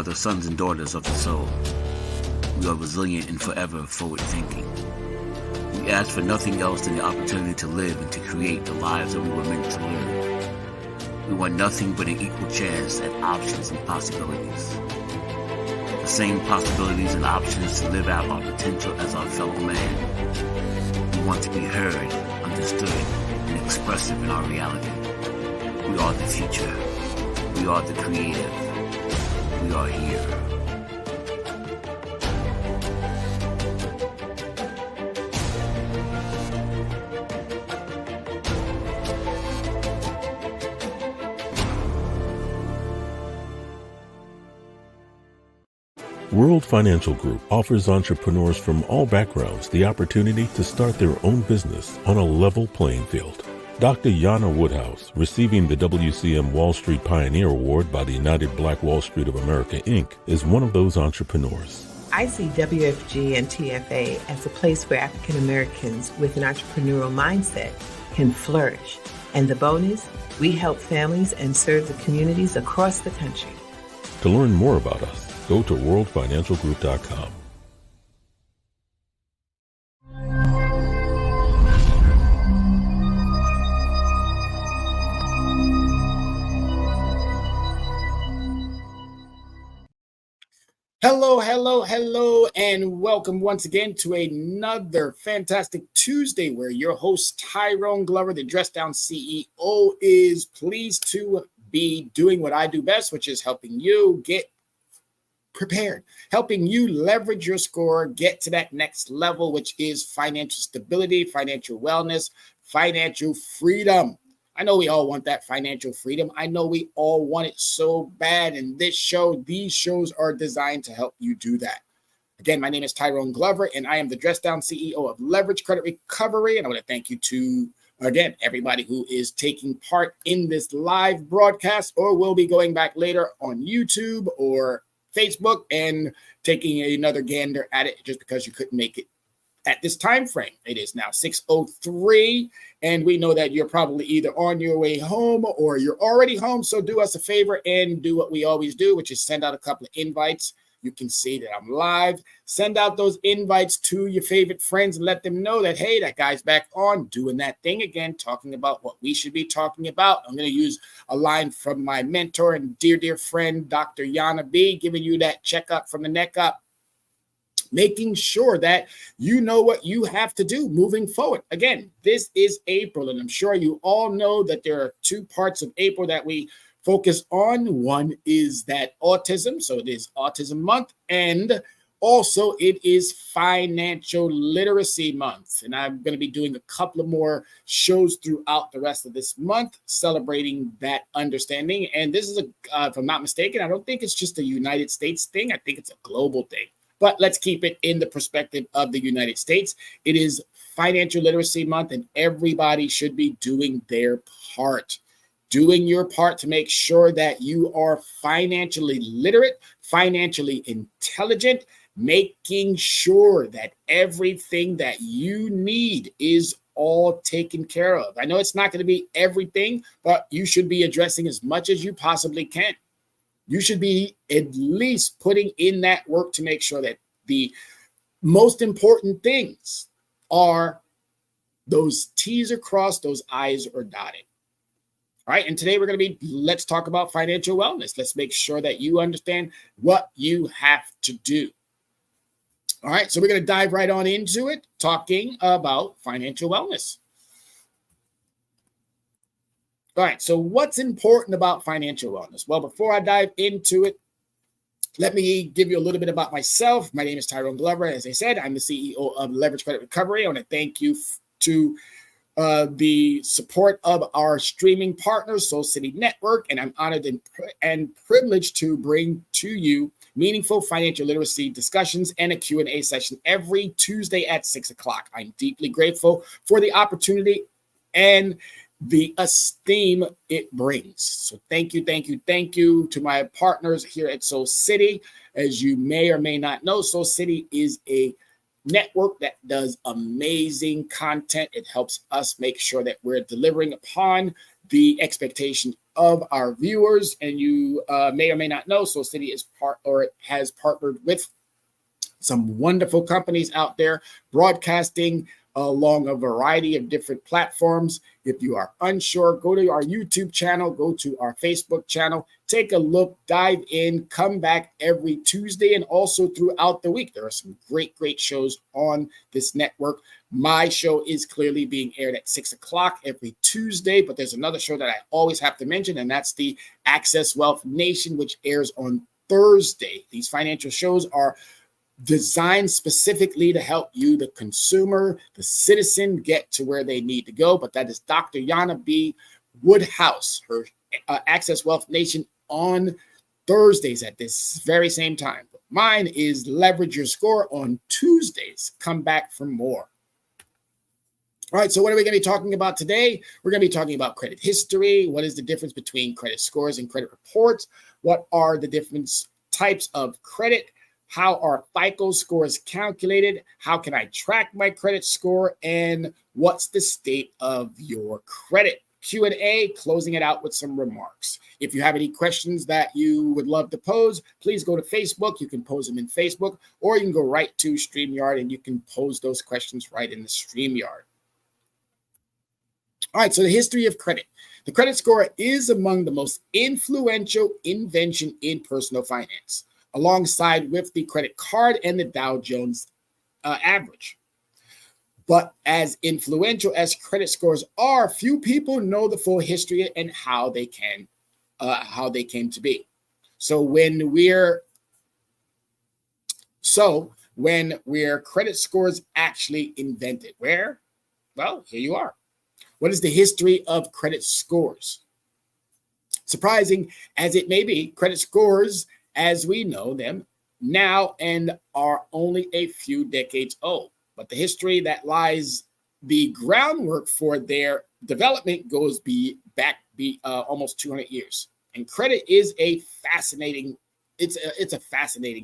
are the sons and daughters of the soul. We are resilient and forever forward-thinking. We ask for nothing else than the opportunity to live and to create the lives that we were meant to live. We want nothing but an equal chance at options and possibilities. The same possibilities and options to live out our potential as our fellow man. We want to be heard, understood, and expressive in our reality. We are the future. We are the creative. We are here. World Financial Group offers entrepreneurs from all backgrounds the opportunity to start their own business on a level playing field. Dr. Yana Woodhouse, receiving the WCM Wall Street Pioneer Award by the United Black Wall Street of America, Inc., is one of those entrepreneurs. I see WFG and TFA as a place where African Americans with an entrepreneurial mindset can flourish. And the bonus, we help families and serve the communities across the country. To learn more about us, go to worldfinancialgroup.com. Hello, and welcome once again to another fantastic Tuesday where your host, Tyrone Glover, the Dress Down CEO, is pleased to be doing what I do best, which is helping you get prepared, helping you leverage your score, get to that next level, which is financial stability, financial wellness, financial freedom. I know we all want that financial freedom. I know we all want it so bad. And these shows are designed to help you do that. Again, my name is Tyrone Glover, and I am the Dress Down CEO of Leverage Credit Recovery. And I want to thank you to, again, everybody who is taking part in this live broadcast or will be going back later on YouTube or Facebook and taking another gander at it just because you couldn't make it at this time frame. It is now 6:03, and we know that you're probably either on your way home or you're already home. So do us a favor and do what we always do, which is send out a couple of invites. You can see that I'm live. Send out those invites to your favorite friends and let them know that, hey, that guy's back on doing that thing again, talking about what we should be talking about. I'm going to use a line from my mentor and dear friend, Dr. Yana B, giving you that checkup from the neck up, making sure that you know what you have to do moving forward. Again, this is April, and I'm sure you all know that there are two parts of April that we focus on. One is that autism. So it is Autism Month, and also it is Financial Literacy Month. And I'm going to be doing a couple of more shows throughout the rest of this month celebrating that understanding. And this is, if I'm not mistaken, I don't think it's just a United States thing. I think it's a global thing. But let's keep it in the perspective of the United States. It is Financial Literacy Month, and everybody should be doing their part. Doing your part to make sure that you are financially literate, financially intelligent, making sure that everything that you need is all taken care of. I know it's not going to be everything, but you should be addressing as much as you possibly can. You should be at least putting in that work to make sure that the most important things are those T's are crossed, those I's are dotted. All right, and today we're going to let's talk about financial wellness. Let's make sure that you understand what you have to do. All right, so we're going to dive right on into it, talking about financial wellness. All right, so what's important about financial wellness? Well, before I dive into it, let me give you a little bit about myself. My name is Tyrone Glover. As I said, I'm the CEO of Leverage Credit Recovery. I want to thank you to the support of our streaming partners, Soul City Network, and I'm honored and privileged to bring to you meaningful financial literacy discussions and a Q&A session every Tuesday at 6 o'clock. I'm deeply grateful for the opportunity and the esteem it brings. So thank you to my partners here at Soul City. As you may or may not know, Soul City is a network that does amazing content. It helps us make sure that we're delivering upon the expectation of our viewers, and you may or may not know, Soul City is has partnered with some wonderful companies out there broadcasting along a variety of different platforms. If you are unsure, go to our YouTube channel, go to our Facebook channel, take a look, dive in, come back every Tuesday and also throughout the week. There are some great shows on this network. My show is clearly being aired at 6 o'clock every Tuesday, but there's another show that I always have to mention, and that's the Access Wealth Nation, which airs on Thursday. These financial shows are designed specifically to help you, the consumer, the citizen, get to where they need to go. But that is Dr. Yana B. Woodhouse, her Access Wealth Nation on Thursdays at this very same time. Mine is Leverage Your Score on Tuesdays. Come back for more. All right, so what are we going to be talking about today? We're going to be talking about credit history. What is the difference between credit scores and credit reports? What are the different types of credit? How are FICO scores calculated? How can I track my credit score? And what's the state of your credit? Q&A, closing it out with some remarks. If you have any questions that you would love to pose, please go to Facebook. You can pose them in Facebook, or you can go right to StreamYard and you can pose those questions right in the StreamYard. All right, so the history of credit. The credit score is among the most influential invention in personal finance, alongside with the credit card and the Dow Jones average. But as influential as credit scores are, few people know the full history and how they came to be. So when we're credit scores actually invented? Where? Well, here you are. What is the history of credit scores? Surprising as it may be, credit scores, as we know them now, and are only a few decades old. But the history that lies the groundwork for their development goes back almost 200 years. And credit is a fascinating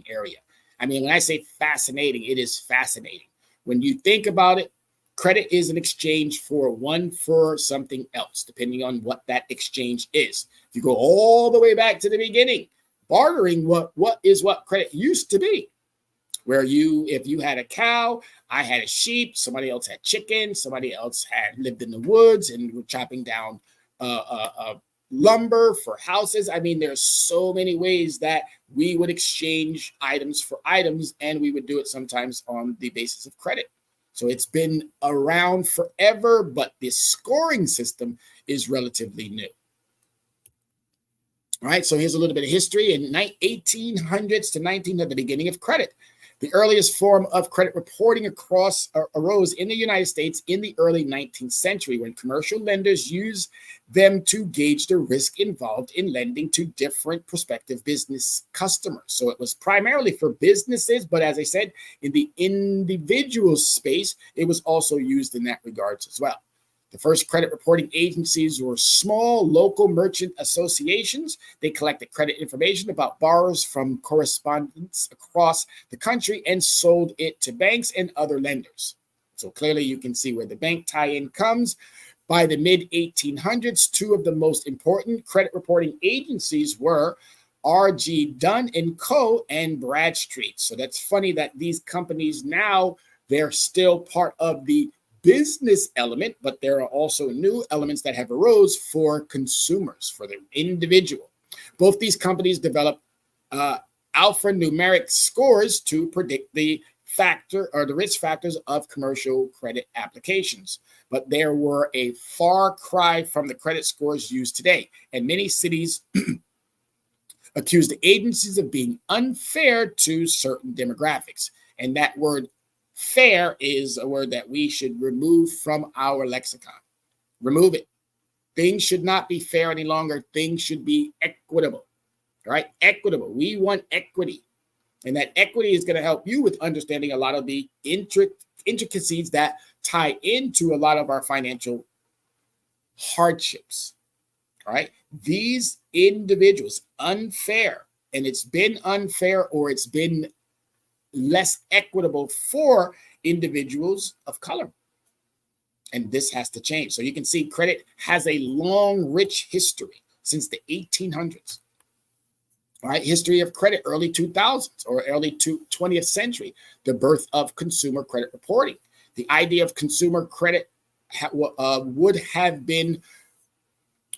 area. I mean, when I say fascinating, it is fascinating. When you think about it, credit is an exchange for something else, depending on what that exchange is. If you go all the way back to the beginning, bartering what credit used to be, where if you had a cow, I had a sheep, somebody else had chicken, somebody else had lived in the woods and were chopping down lumber for houses. I mean, there's so many ways that we would exchange items for items, and we would do it sometimes on the basis of credit. So it's been around forever, but this scoring system is relatively new. All right, so here's a little bit of history. In 1800s to 1900, the beginning of credit. The earliest form of credit reporting arose in the United States in the early 19th century, when commercial lenders used them to gauge the risk involved in lending to different prospective business customers. So it was primarily for businesses, but as I said, in the individual space, it was also used in that regards as well. The first credit reporting agencies were small local merchant associations. They collected credit information about borrowers from correspondents across the country and sold it to banks and other lenders. So clearly you can see where the bank tie-in comes. By the mid-1800s, two of the most important credit reporting agencies were R.G. Dunn & Co. and Bradstreet. So that's funny that these companies now, they're still part of the business element, but there are also new elements that have arose for consumers, for the individual. Both these companies developed alphanumeric scores to predict the risk factors of commercial credit applications. But there were a far cry from the credit scores used today, and many cities accused the agencies of being unfair to certain demographics. And that word fair is a word that we should remove from our lexicon. Remove it. Things should not be fair any longer. Things should be equitable. All right? Equitable. We want equity. And that equity is going to help you with understanding a lot of the intricacies that tie into a lot of our financial hardships. All right? These individuals, unfair, and it's been unfair or it's been less equitable for individuals of color. And this has to change. So you can see credit has a long, rich history. since the 1800s. All right, history of credit, early 2000s or early 20th century, the birth of consumer credit reporting. The idea of consumer credit would have been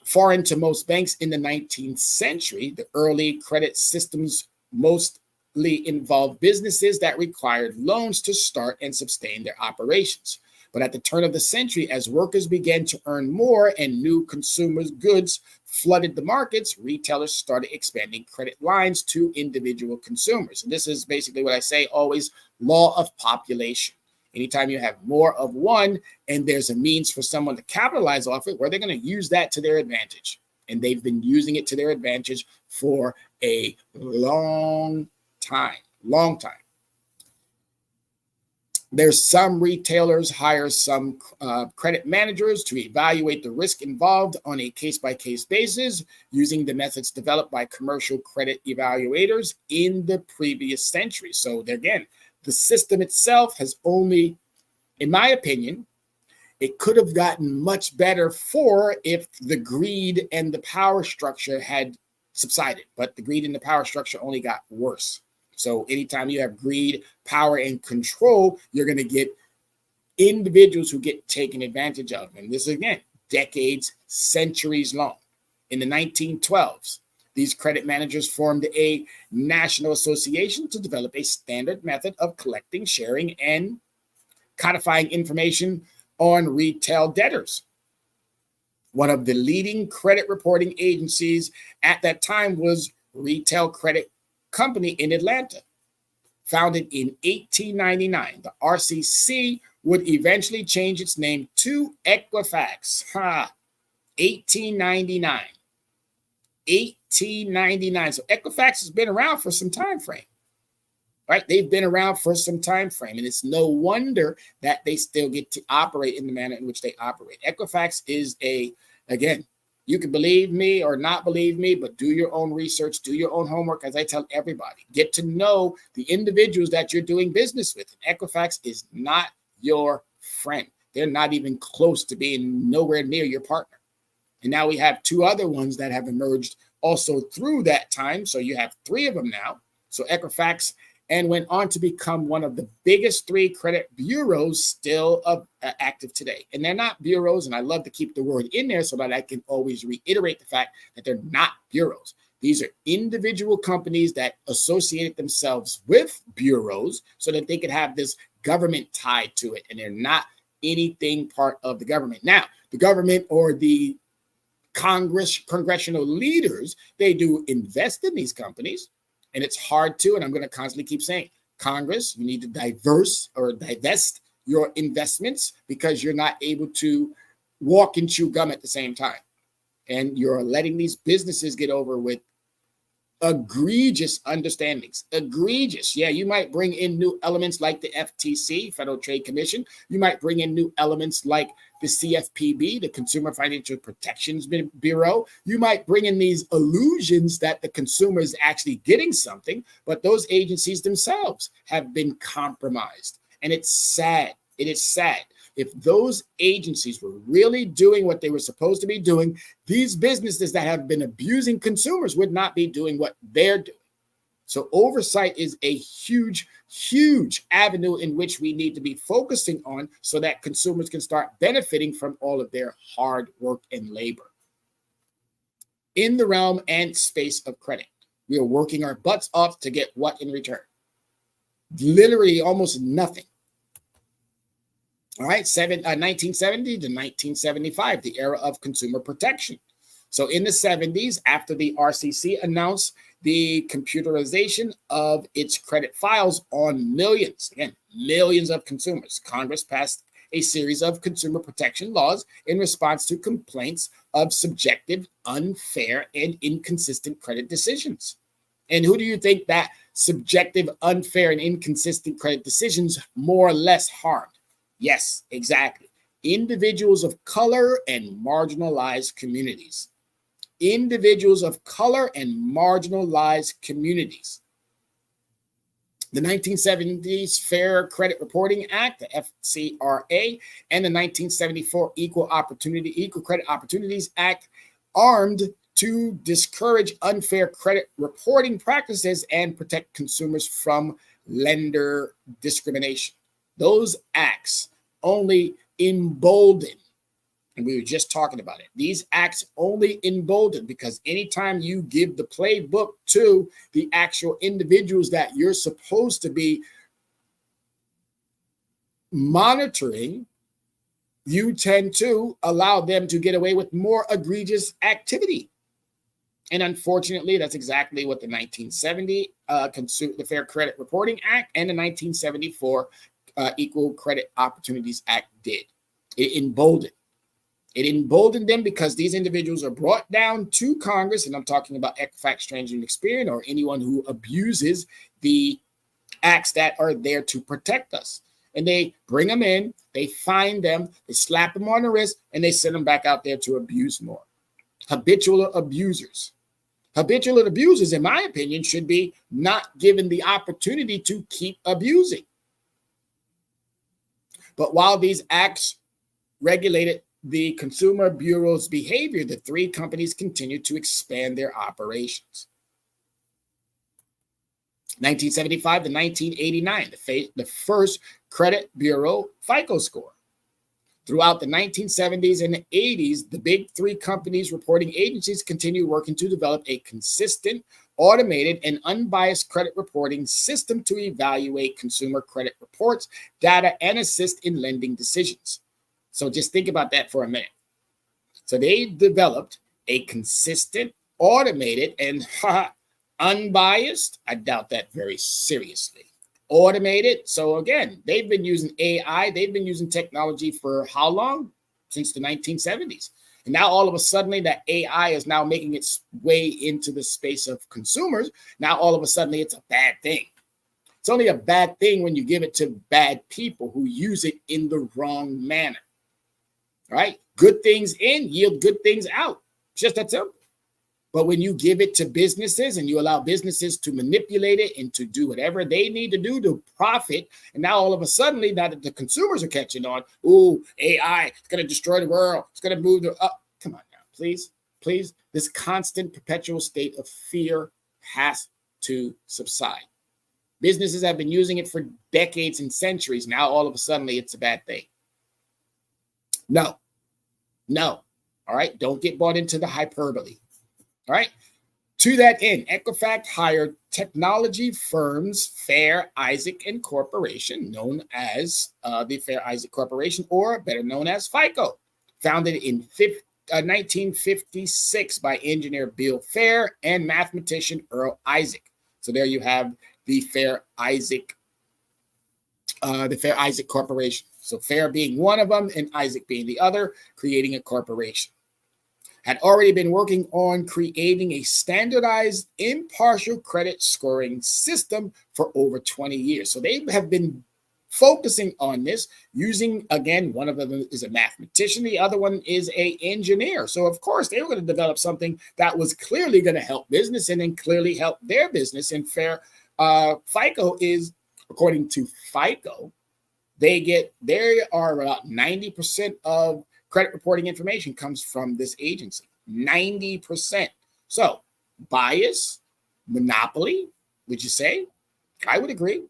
foreign to most banks in the 19th century. The early credit systems mostly involved businesses that required loans to start and sustain their operations. But at the turn of the century, as workers began to earn more and new consumers' goods flooded the markets, retailers started expanding credit lines to individual consumers. And this is basically what I say always, law of population. Anytime you have more of one and there's a means for someone to capitalize off it, where they're going to use that to their advantage. And they've been using it to their advantage for a long time. There's some retailers hire some credit managers to evaluate the risk involved on a case-by-case basis using the methods developed by commercial credit evaluators in the previous century. So again, the system itself has only, in my opinion, it could have gotten much better if the greed and the power structure had subsided, but the greed and the power structure only got worse. So anytime you have greed, power, and control, you're going to get individuals who get taken advantage of. And this is, again, decades, centuries long. In the 1912s, these credit managers formed a national association to develop a standard method of collecting, sharing, and codifying information on retail debtors. One of the leading credit reporting agencies at that time was Retail Credit Company in Atlanta. Founded in 1899, the RCC would eventually change its name to Equifax. 1899. 1899. So Equifax has been around for some time frame. Right? They've been around for some time frame, and it's no wonder that they still get to operate in the manner in which they operate. Equifax is again, you can believe me or not believe me, but do your own research, do your own homework, as I tell everybody. Get to know the individuals that you're doing business with. Equifax is not your friend. They're not even close to being nowhere near your partner. And now we have two other ones that have emerged also through that time. So you have three of them now. So Equifax, and went on to become one of the biggest three credit bureaus still active today. And they're not bureaus, and I love to keep the word in there so that I can always reiterate the fact that they're not bureaus. These are individual companies that associated themselves with bureaus so that they could have this government tied to it, and they're not anything part of the government. Now, the government or the congressional leaders, they do invest in these companies. And it's hard to, and I'm going to constantly keep saying, Congress, you need to divest your investments because you're not able to walk and chew gum at the same time. And you're letting these businesses get over with egregious understandings. Egregious. Yeah, you might bring in new elements like the FTC, Federal Trade Commission. You might bring in new elements like the CFPB, the Consumer Financial Protections Bureau. You might bring in these illusions that the consumer is actually getting something, but those agencies themselves have been compromised. And it's sad. It is sad. If those agencies were really doing what they were supposed to be doing, these businesses that have been abusing consumers would not be doing what they're doing. So oversight is a huge, huge avenue in which we need to be focusing on so that consumers can start benefiting from all of their hard work and labor. In the realm and space of credit, we are working our butts off to get what in return? Literally almost nothing. All right, 1970 to 1975, the era of consumer protection. So in the 70s, after the RCC announced the computerization of its credit files on millions of consumers, Congress passed a series of consumer protection laws in response to complaints of subjective, unfair, and inconsistent credit decisions. And who do you think that subjective, unfair, and inconsistent credit decisions more or less harmed? Yes, exactly. Individuals of color and marginalized communities. Individuals of color and marginalized communities. The 1970s Fair Credit Reporting Act, the FCRA, and the 1974 Equal Credit Opportunities Act armed to discourage unfair credit reporting practices and protect consumers from lender discrimination. Those acts only embolden, and we were just talking about it, these acts only embolden because anytime you give the playbook to the actual individuals that you're supposed to be monitoring, you tend to allow them to get away with more egregious activity. And unfortunately, that's exactly what the 1970 the Fair Credit Reporting Act and the 1974 Equal Credit Opportunities Act did. It emboldened. It emboldened them because these individuals are brought down to Congress, and I'm talking about Equifax, Stranger and Experian, or anyone who abuses the acts that are there to protect us. And they bring them in, they fine them, they slap them on the wrist, and they send them back out there to abuse more. Habitual abusers. Habitual abusers, in my opinion, should be not given the opportunity to keep abusing. But while these acts regulated the Consumer Bureau's behavior, the three companies continued to expand their operations. 1975 to 1989, the first credit bureau FICO score. Throughout the 1970s and the 80s, the big three companies reporting agencies continued working to develop a consistent, automated, and unbiased credit reporting system to evaluate consumer credit reports, data, and assist in lending decisions. So just think about that for a minute. So they developed a consistent, automated, and unbiased, I doubt that very seriously, automated. So again, they've been using AI, they've been using technology for how long? Since the 1970s. And now all of a sudden that AI is now making its way into the space of consumers. Now all of a sudden it's a bad thing. It's only a bad thing when you give it to bad people who use it in the wrong manner. All right? Good things in yield good things out. It's just that simple. But when you give it to businesses and you allow businesses to manipulate it and to do whatever they need to do to profit, and now all of a sudden, now that the consumers are catching on, ooh, AI, it's going to destroy the world. It's going to move the up. Come on now, please, please. This constant, perpetual state of fear has to subside. Businesses have been using it for decades and centuries. Now all of a sudden, it's a bad thing. No. All right, don't get bought into the hyperbole. All right. To that end, Equifax hired technology firms Fair Isaac and Corporation, known as the Fair Isaac Corporation, or better known as FICO, founded in 1956 by engineer Bill Fair and mathematician Earl Isaac. So there you have the Fair Isaac Corporation. So Fair being one of them and Isaac being the other, creating a corporation. Had already been working on creating a standardized impartial credit scoring system for over 20 years. So they have been focusing on this using, again, one of them is a mathematician, the other one is an engineer. So of course they were going to develop something that was clearly going to help business and then clearly help their business. And FICO is, according to FICO, they are about 90% of credit reporting information comes from this agency, 90%. So bias, monopoly, would you say? I would agree.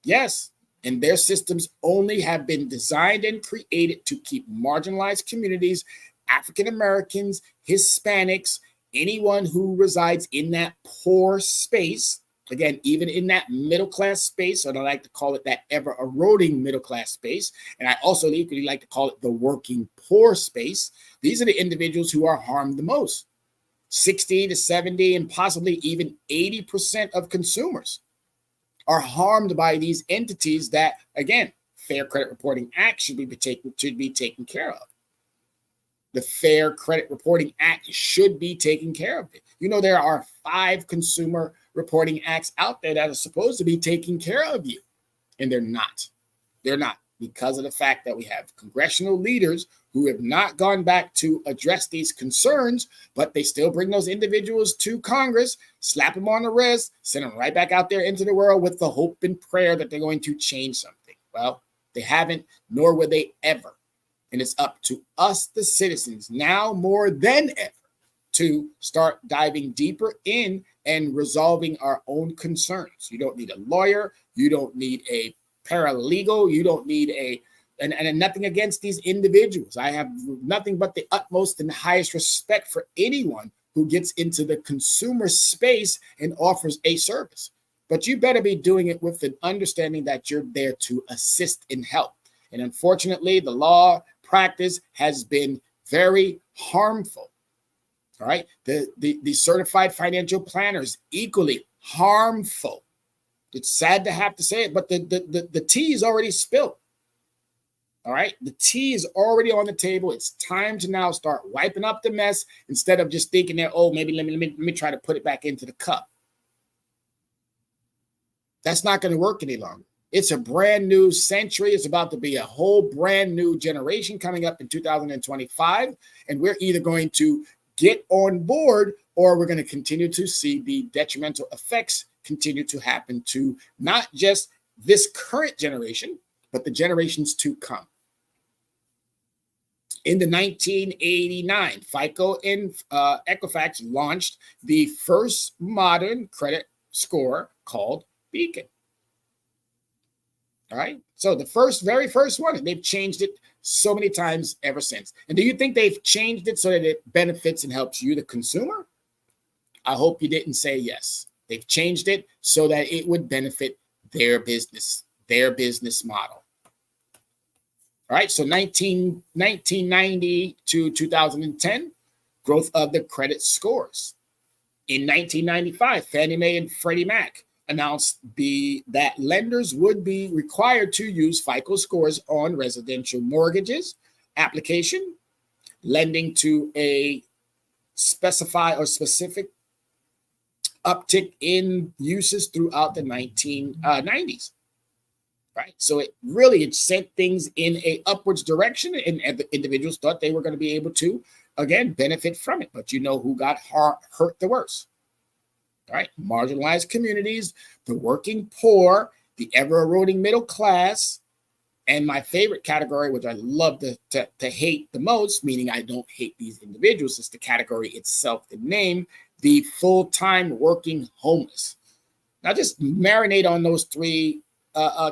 Yes. And their systems only have been designed and created to keep marginalized communities, African Americans, Hispanics, anyone who resides in that poor space. Again, even in that middle class space, and I like to call it that ever eroding middle class space. And I also equally like to call it the working poor space. These are the individuals who are harmed the most. 60 to 70 and possibly even 80% of consumers are harmed by these entities that, again, Fair Credit Reporting Act should be taken care of. The Fair Credit Reporting Act should be taking care of it. You know, there are 5 consumer reporting acts out there that are supposed to be taking care of you, and they're not. They're not, because of the fact that we have congressional leaders who have not gone back to address these concerns, but they still bring those individuals to Congress, slap them on the wrist, send them right back out there into the world with the hope and prayer that they're going to change something. Well, they haven't, nor will they ever. And it's up to us, the citizens, now more than ever, to start diving deeper in and resolving our own concerns. You don't need a lawyer. You don't need a paralegal. You don't need and nothing against these individuals. I have nothing but the utmost and highest respect for anyone who gets into the consumer space and offers a service. But you better be doing it with the understanding that you're there to assist and help. And unfortunately, the law practice has been very harmful. All right. The certified financial planners, equally harmful. It's sad to have to say it, but the tea is already spilled. All right. The tea is already on the table. It's time to now start wiping up the mess instead of just thinking that, oh, maybe let me try to put it back into the cup. That's not going to work any longer. It's a brand new century. It's about to be a whole brand new generation coming up in 2025. And we're either going to get on board or we're going to continue to see the detrimental effects continue to happen to not just this current generation, but the generations to come. In the 1989, FICO and Equifax launched the first modern credit score called Beacon. All right. So the very first one, and they've changed it so many times ever since. And do you think they've changed it so that it benefits and helps you, the consumer? I hope you didn't say yes. They've changed it so that it would benefit their business model. All right. So 1990 to 2010, growth of the credit scores. In 1995, Fannie Mae and Freddie Mac announced that lenders would be required to use FICO scores on residential mortgages application, lending to a specific uptick in uses throughout the 1990s. Right. So it sent things in a upwards direction, and the individuals thought they were going to be able to, again, benefit from it. But you know who got hurt the worst? Right, marginalized communities, the working poor, the ever-eroding middle class, and my favorite category, which I love to hate the most, meaning I don't hate these individuals, it's the category itself, the name, the full-time working homeless. Now just marinate on those three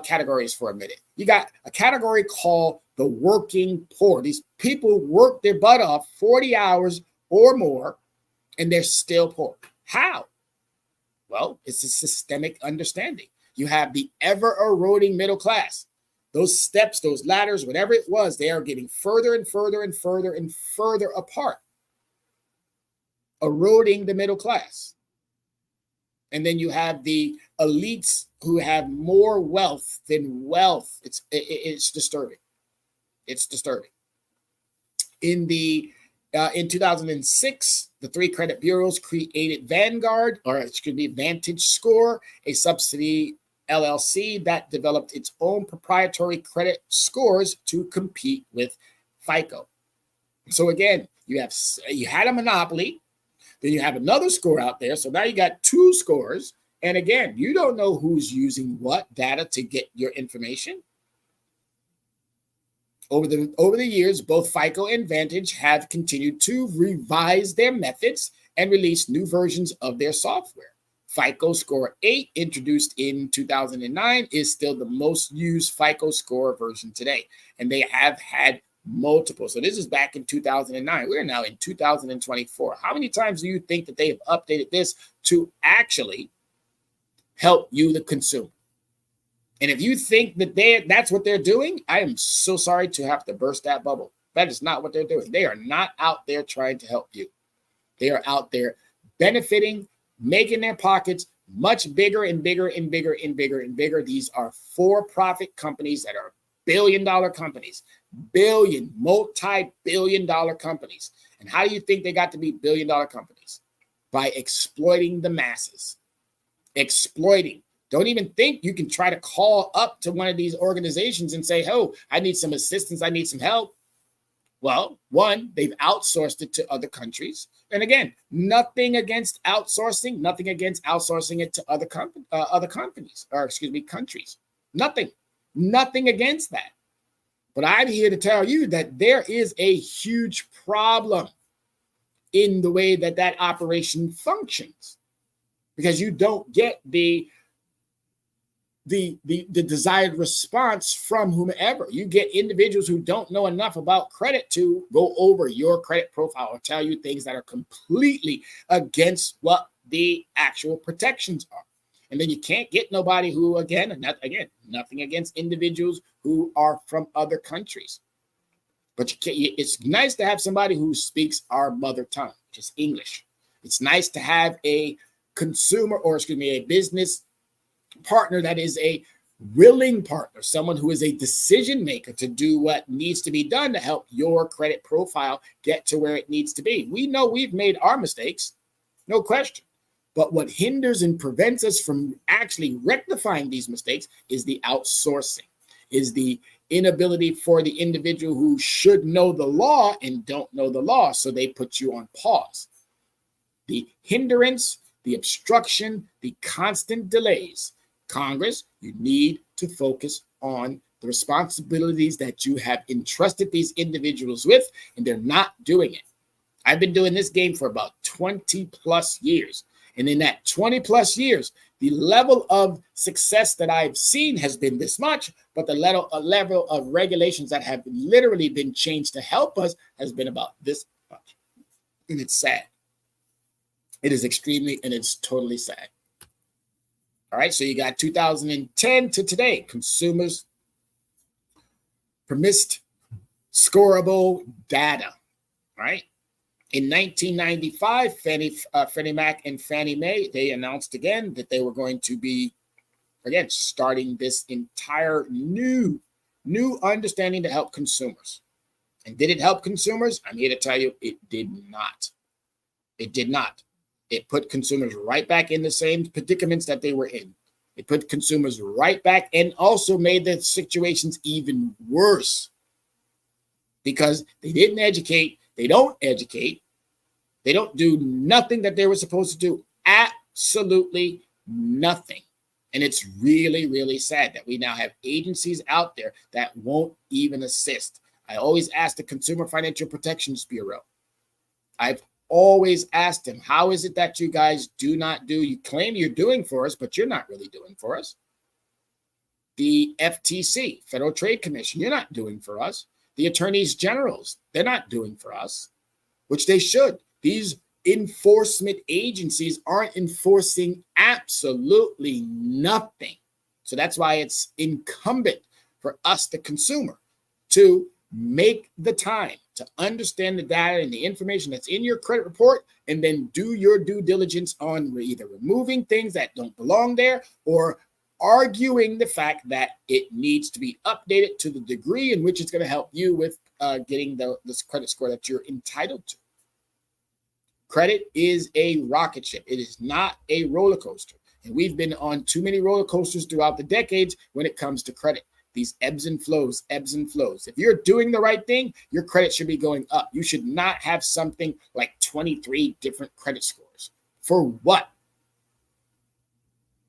categories for a minute. You got a category called the working poor. These people work their butt off 40 hours or more, and they're still poor. How? Well, it's a systemic understanding. You have the ever-eroding middle class. Those steps, those ladders, whatever it was, they are getting further and further and further and further apart, eroding the middle class. And then you have the elites who have more wealth than wealth. It's disturbing. It's disturbing. In 2006, the three credit bureaus created Vantage Score, a subsidy LLC that developed its own proprietary credit scores to compete with FICO. So again, you had a monopoly, then you have another score out there. So now you got two scores. And again, you don't know who's using what data to get your information. Over the years, both FICO and Vantage have continued to revise their methods and release new versions of their software. FICO Score 8, introduced in 2009, is still the most used FICO Score version today. And they have had multiple. So this is back in 2009. We're now in 2024. How many times do you think that they have updated this to actually help you, the consumer? And if you think that that's what they're doing, I am so sorry to have to burst that bubble. That is not what they're doing. They are not out there trying to help you. They are out there benefiting, making their pockets much bigger and bigger and bigger and bigger and bigger. These are for-profit companies that are billion-dollar companies, multi-billion-dollar companies. And how do you think they got to be billion-dollar companies? By exploiting the masses. Exploiting. Don't even think you can try to call up to one of these organizations and say, oh, I need some assistance. I need some help. Well, one, they've outsourced it to other countries. And again, nothing against outsourcing, nothing against outsourcing it to other companies, countries. Nothing against that. But I'm here to tell you that there is a huge problem in the way that that operation functions, because you don't get the desired response from whomever. You get individuals who don't know enough about credit to go over your credit profile or tell you things that are completely against what the actual protections are. And then you can't get nobody who, nothing against individuals who are from other countries. But it's nice to have somebody who speaks our mother tongue, which is English. It's nice to have a a business partner that is a willing partner, someone who is a decision maker to do what needs to be done to help your credit profile get to where it needs to be. We know we've made our mistakes, no question. But what hinders and prevents us from actually rectifying these mistakes is the outsourcing, is the inability for the individual who should know the law and don't know the law, so they put you on pause. The hindrance, the obstruction, the constant delays. Congress, you need to focus on the responsibilities that you have entrusted these individuals with, and they're not doing it. I've been doing this game for about 20 plus years. And in that 20 plus years, the level of success that I've seen has been this much, but the level of regulations that have literally been changed to help us has been about this much. And it's sad. It is extremely, and it's totally sad. All right, so you got 2010 to today, consumers permissed scorable data, right? In 1995, Freddie Mac and Fannie Mae, they announced again that they were going to be, again, starting this entire new understanding to help consumers. And did it help consumers? I'm here to tell you it did not. It did not. It put consumers right back in the same predicaments that they were in. It put consumers right back and also made the situations even worse because they didn't educate. They don't educate. They don't do nothing that they were supposed to do. Absolutely nothing. And it's really, really sad that we now have agencies out there that won't even assist. I always ask the Consumer Financial Protections Bureau. I've always asked them, how is it that you guys do not do? You claim you're doing for us, but you're not really doing for us. The FTC, Federal Trade Commission, you're not doing for us. The attorneys generals, they're not doing for us, which they should. These enforcement agencies aren't enforcing absolutely nothing. So that's why it's incumbent for us, the consumer, to make the time to understand the data and the information that's in your credit report, and then do your due diligence on either removing things that don't belong there or arguing the fact that it needs to be updated to the degree in which it's going to help you with getting this credit score that you're entitled to. Credit is a rocket ship. It is not a roller coaster. And we've been on too many roller coasters throughout the decades when it comes to credit. These ebbs and flows, ebbs and flows. If you're doing the right thing, your credit should be going up. You should not have something like 23 different credit scores. For what?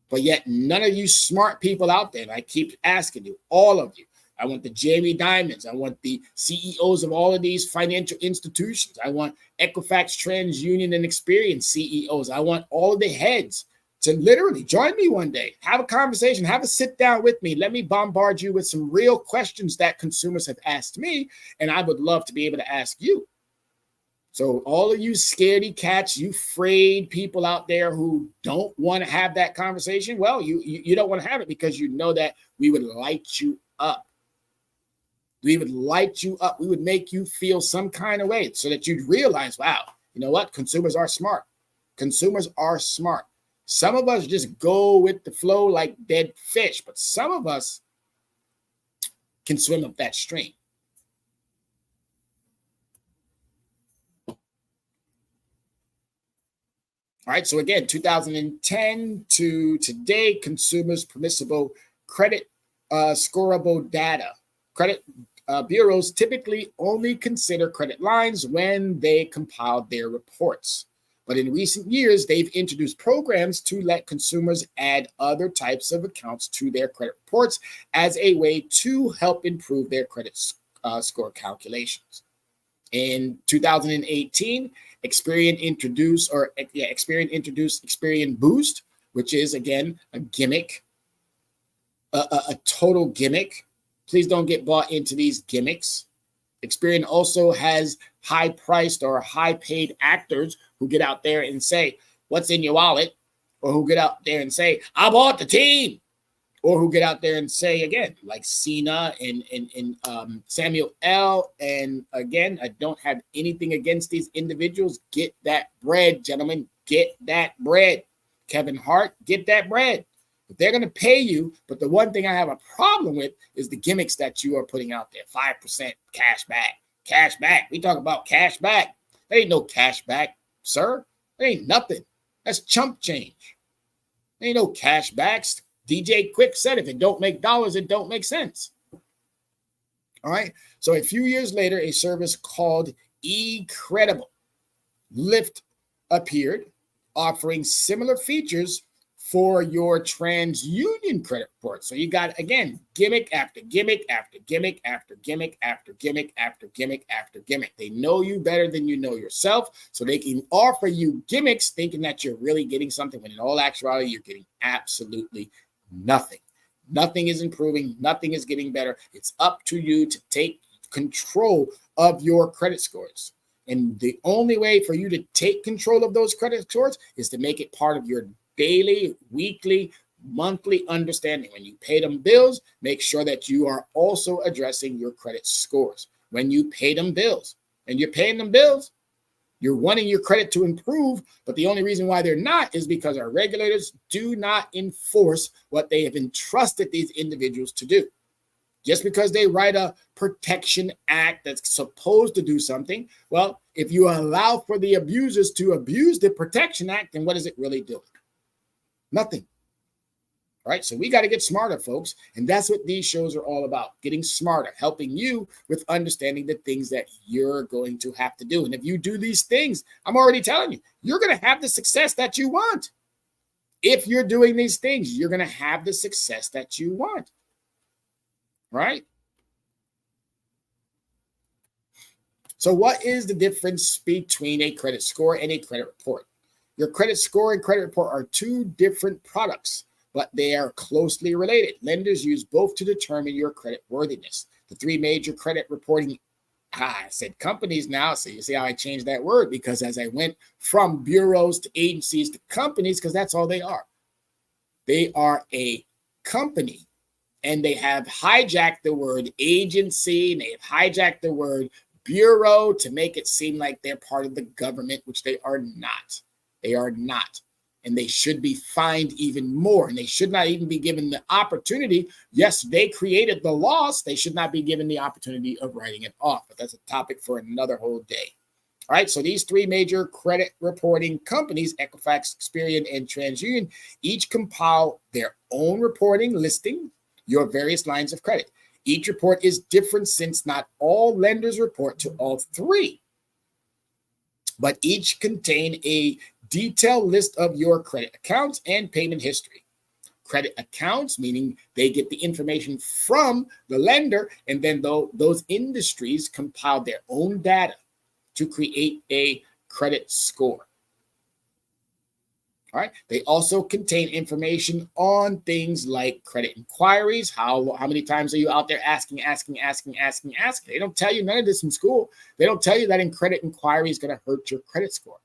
But yet none of you smart people out there, and I keep asking you, all of you, I want the Jamie Dimons. I want the CEOs of all of these financial institutions. I want Equifax, TransUnion, and Experian CEOs. I want all of the heads to literally join me one day, have a conversation, have a sit down with me. Let me bombard you with some real questions that consumers have asked me, and I would love to be able to ask you. So all of you scaredy cats, you afraid people out there who don't want to have that conversation, well, you don't want to have it because you know that we would light you up. We would light you up. We would make you feel some kind of way so that you'd realize, wow, you know what? Consumers are smart. Consumers are smart. Some of us just go with the flow like dead fish, but some of us can swim up that stream. All right, so again, 2010 to today, consumers' permissible credit scorable data. Credit bureaus typically only consider credit lines when they compile their reports. But in recent years, they've introduced programs to let consumers add other types of accounts to their credit reports as a way to help improve their credit score calculations. In 2018, Experian introduced Experian Boost, which is again a gimmick, a total gimmick. Please don't get bought into these gimmicks. Experian also has high-priced or high-paid actors who get out there and say, "What's in your wallet?" Or who get out there and say, "I bought the team." Or who get out there and say, again, like Cena and Samuel L. And again, I don't have anything against these individuals. Get that bread, gentlemen. Get that bread. Kevin Hart, get that bread. If they're going to pay you, but the one thing I have a problem with is the gimmicks that you are putting out there. 5% cash back. Cash back. We talk about cash back. There ain't no cash back, sir. There ain't nothing. That's chump change. There ain't no cash backs. DJ Quick said, if it don't make dollars, it don't make sense. All right. So a few years later, a service called eCredible Lyft appeared, offering similar features for your TransUnion credit report. So you got, again, gimmick after gimmick after gimmick after gimmick after gimmick after gimmick after gimmick. They know you better than you know yourself, so they can offer you gimmicks thinking that you're really getting something, when in all actuality, you're getting absolutely nothing. Nothing is improving. Nothing is getting better. It's up to you to take control of your credit scores. And the only way for you to take control of those credit scores is to make it part of your daily, weekly, monthly understanding. When you pay them bills, make sure that you are also addressing your credit scores. When you pay them bills and you're paying them bills, you're wanting your credit to improve, but the only reason why they're not is because our regulators do not enforce what they have entrusted these individuals to do. Just because they write a protection act that's supposed to do something, well, if you allow for the abusers to abuse the protection act, then what is it really doing? Nothing. All right, so we got to get smarter, folks. And that's what these shows are all about, getting smarter, helping you with understanding the things that you're going to have to do. And if you do these things, I'm already telling you, you're going to have the success that you want. If you're doing these things, you're going to have the success that you want. Right? So what is the difference between a credit score and a credit report? Your credit score and credit report are two different products, but they are closely related. Lenders use both to determine your credit worthiness. The three major credit reporting, I said companies now, so you see how I changed that word, because as I went from bureaus to agencies to companies, because that's all they are. They are a company, and they have hijacked the word agency, and they have hijacked the word bureau to make it seem like they're part of the government, which they are not. They are not. And they should be fined even more. And they should not even be given the opportunity. Yes, they created the loss. They should not be given the opportunity of writing it off. But that's a topic for another whole day. All right. So these three major credit reporting companies, Equifax, Experian, and TransUnion, each compile their own reporting listing your various lines of credit. Each report is different since not all lenders report to all three, but each contain a detailed list of your credit accounts and payment history. Credit accounts, meaning they get the information from the lender, and then those industries compile their own data to create a credit score. All right. They also contain information on things like credit inquiries. How many times are you out there asking? They don't tell you none of this in school. They don't tell you that in credit inquiry is going to hurt your credit score.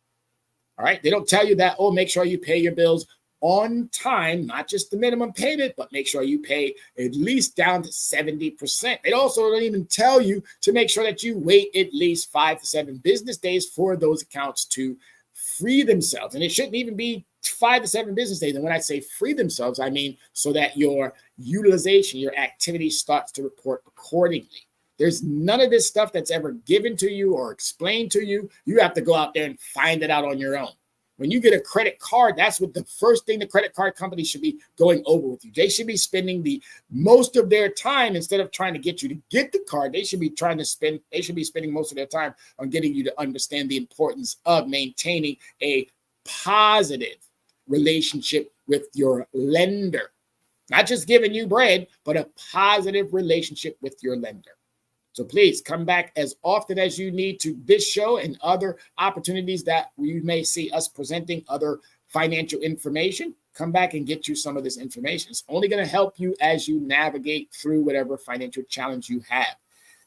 All right. They don't tell you that, oh, make sure you pay your bills on time, not just the minimum payment, but make sure you pay at least down to 70%. They also don't even tell you to make sure that you wait at least 5 to 7 business days for those accounts to free themselves. And it shouldn't even be 5 to 7 business days. And when I say free themselves, I mean so that your utilization, your activity starts to report accordingly. There's none of this stuff that's ever given to you or explained to you. You have to go out there and find it out on your own. When you get a credit card, that's what the first thing the credit card company should be going over with you. They should be spending the most of their time, instead of trying to get you to get the card, they should be spending most of their time on getting you to understand the importance of maintaining a positive relationship with your lender. Not just giving you bread, but a positive relationship with your lender. So please come back as often as you need to this show and other opportunities that you may see us presenting other financial information. Come back and get you some of this information. It's only going to help you as you navigate through whatever financial challenge you have.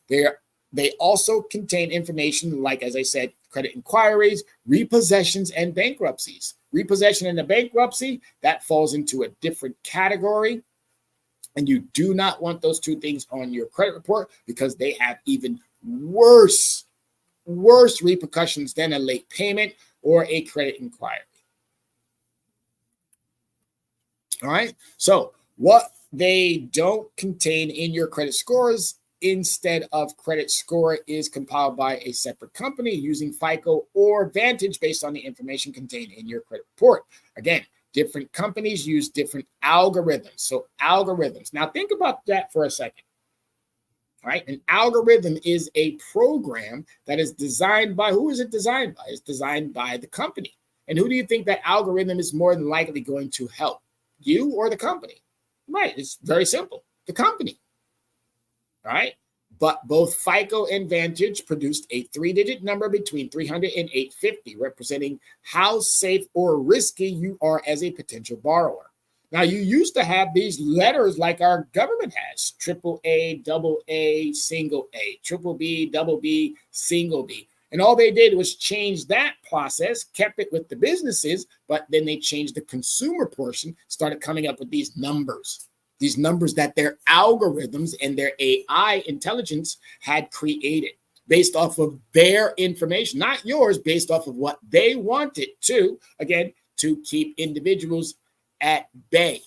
They also contain information like, as I said, credit inquiries, repossessions, and bankruptcies. Repossession and a bankruptcy, that falls into a different category. And you do not want those two things on your credit report because they have even worse repercussions than a late payment or a credit inquiry. All right. So what they don't contain in your credit scores instead of credit score is compiled by a separate company using FICO or Vantage based on the information contained in your credit report. Again, different companies use different algorithms. So algorithms. Now think about that for a second. All right. An algorithm is a program that is designed by, who is it designed by? It's designed by the company. And who do you think that algorithm is more than likely going to help? You or the company? Right. It's very simple. The company. All right. But both FICO and Vantage produced a 3-digit number between 300 and 850, representing how safe or risky you are as a potential borrower. Now, you used to have these letters like our government has: AAA, AA, single A, triple B, double B, single B. And all they did was change that process, kept it with the businesses, but then they changed the consumer portion, started coming up with these numbers that their algorithms and their AI intelligence had created based off of their information, not yours, based off of what they wanted to, again, to keep individuals at bay,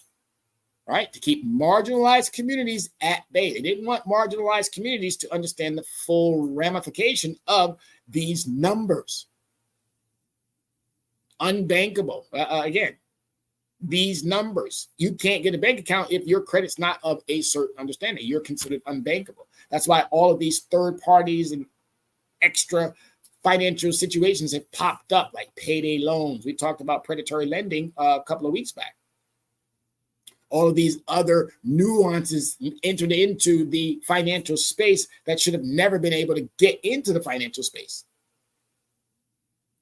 right? To keep marginalized communities at bay. They didn't want marginalized communities to understand the full ramification of these numbers. Unbankable. Again, these numbers. You can't get a bank account if your credit's not of a certain understanding. You're considered unbankable. That's why all of these third parties and extra financial situations have popped up, like payday loans. We talked about predatory lending a couple of weeks back. All of these other nuances entered into the financial space that should have never been able to get into the financial space.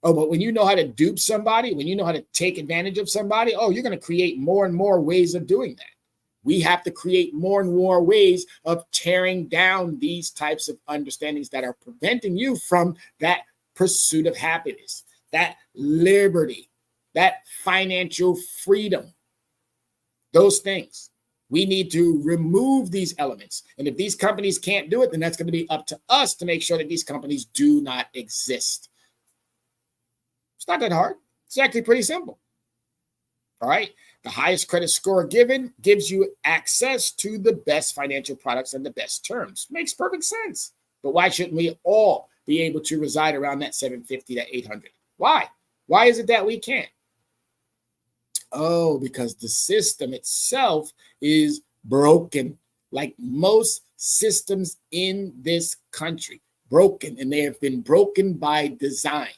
Oh, but when you know how to dupe somebody, when you know how to take advantage of somebody, oh, you're going to create more and more ways of doing that. We have to create more and more ways of tearing down these types of understandings that are preventing you from that pursuit of happiness, that liberty, that financial freedom, those things. We need to remove these elements. And if these companies can't do it, then that's going to be up to us to make sure that these companies do not exist. It's not that hard. It's actually pretty simple. All right. The highest credit score given gives you access to the best financial products and the best terms. Makes perfect sense. But why shouldn't we all be able to reside around that 750 to 800? Why? Why is it that we can't? Oh, because the system itself is broken, like most systems in this country. Broken, and they have been broken by design.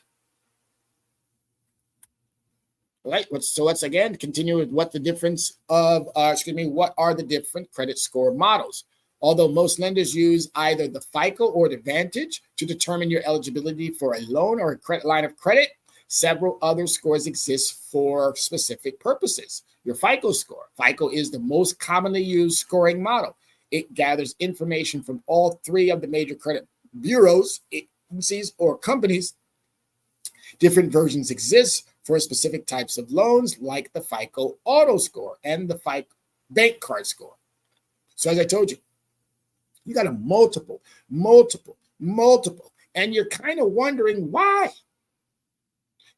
All right, so let's again continue with what are the different credit score models. Although most lenders use either the FICO or the Vantage to determine your eligibility for a loan or a credit line of credit, several other scores exist for specific purposes. Your FICO score. FICO is the most commonly used scoring model. It gathers information from all three of the major credit bureaus, agencies, or companies. Different versions exist for specific types of loans, like the FICO auto score and the FICO bank card score. So as I told you, you got a multiple, and you're kind of wondering why.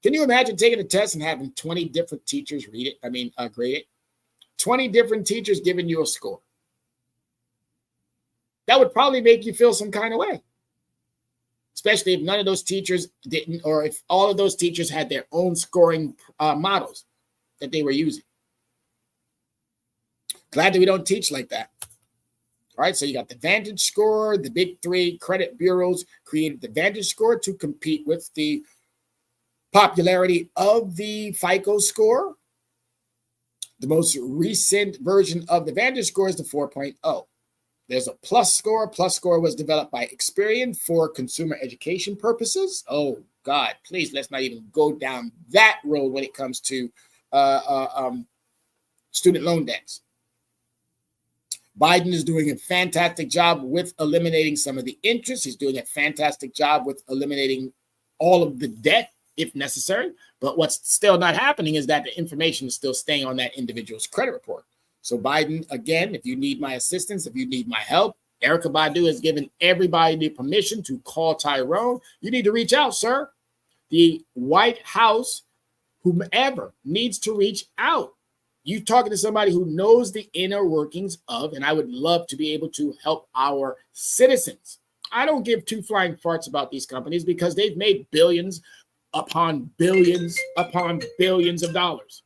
Can you imagine taking a test and having 20 different teachers grade it? 20 different teachers giving you a score. That would probably make you feel some kind of way. Especially if none of those teachers didn't, or if all of those teachers had their own scoring models that they were using. Glad that we don't teach like that. All right, so you got the Vantage score. The big three credit bureaus created the Vantage score to compete with the popularity of the FICO score. The most recent version of the Vantage score is the 4.0. There's a plus score. Plus score was developed by Experian for consumer education purposes. Oh, God, please, let's not even go down that road when it comes to student loan debts. Biden is doing a fantastic job with eliminating some of the interest. He's doing a fantastic job with eliminating all of the debt if necessary. But what's still not happening is that the information is still staying on that individual's credit report. So Biden, again, if you need my assistance, if you need my help, Erykah Badu has given everybody the permission to call Tyrone. You need to reach out, sir. The White House, whomever, needs to reach out. You talking to somebody who knows the inner workings of, and I would love to be able to help our citizens. I don't give two flying farts about these companies because they've made billions upon billions upon billions of dollars.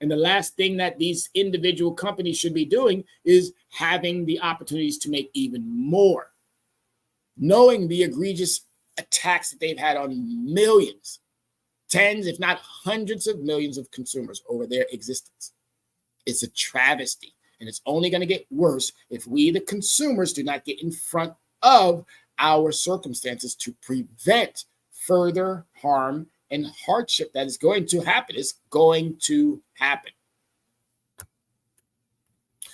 And the last thing that these individual companies should be doing is having the opportunities to make even more. Knowing the egregious attacks that they've had on millions, tens, if not hundreds of millions of consumers over their existence. It's a travesty, and it's only going to get worse if we, the consumers, do not get in front of our circumstances to prevent further harm and hardship that is going to happen. It's going to happen.